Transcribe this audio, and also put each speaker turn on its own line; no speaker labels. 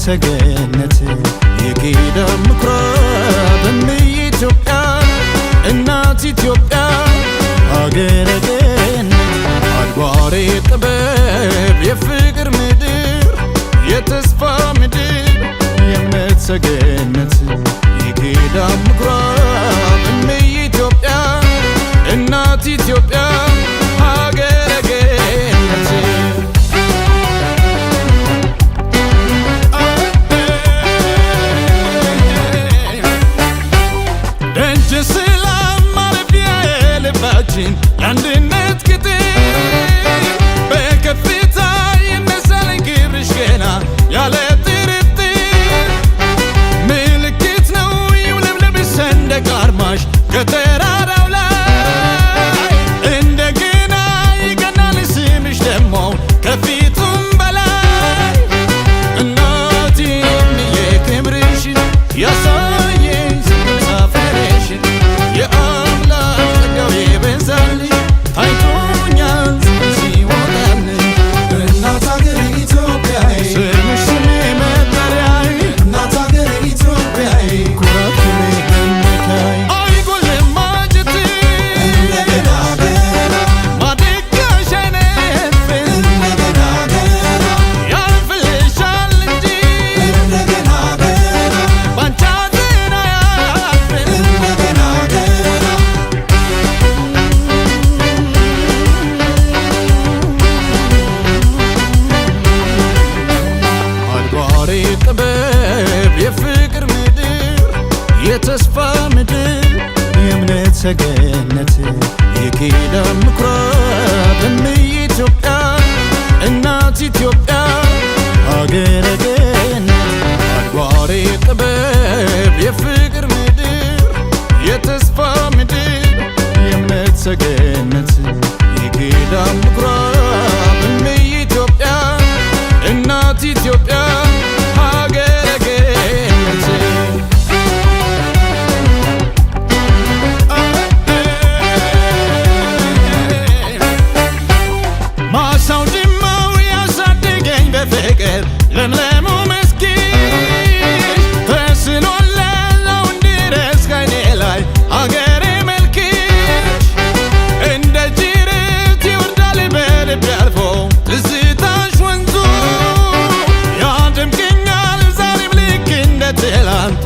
ሰገነት የኪዳን ምኩራብ ኢትዮጵያ እናት ኢትዮጵያ ሀገረ ገነት አድባሬ ጥበብ የፍቅር ምድር የተስፋ ምድር የእምነት ሰገነት የኪዳን ምኩራብ ኢትዮጵያ እናት ኢትዮጵያ ሀገረ ገነት ለአንድነት ቅጥር በከፍታ የነሳለኝ ክብርሽ ገና ያለ ጥርጥር ምልክት ነው ይውለብለብሽ ሰንደቅ ዓርማሽ ከተራራው ላይ እንደገና ይቀናል ስምሽ ደሞ ከፊቱም በላይ እናቴን የክብርሽን ያሳየኝ ሰፈርሽን የተስፋ ምድር የእምነት ሰገነት የኪዳን ምኩራብ ኢትዮጵያ እናት ኢትዮጵያ ሀገረ ገነት አድባሬ ጥበብ የፍቅር ምድር የተስፋ ምድር የእምነት ሰገነት የኪዳን ምኩራብ ኢትዮጵያ እናት ኢትዮጵያ ሀገረ ገነት ለምለሙ መስኪን ተስኖላለው እንድረስ ከኔ ላይ ሀገሬ መልክሽ እንደ ጅረት ይወርዳል በልብ ያልፎ ትዝታሽ ወንዙ ያደምቀኛል ዛሬም ልክ እንደ ትላንት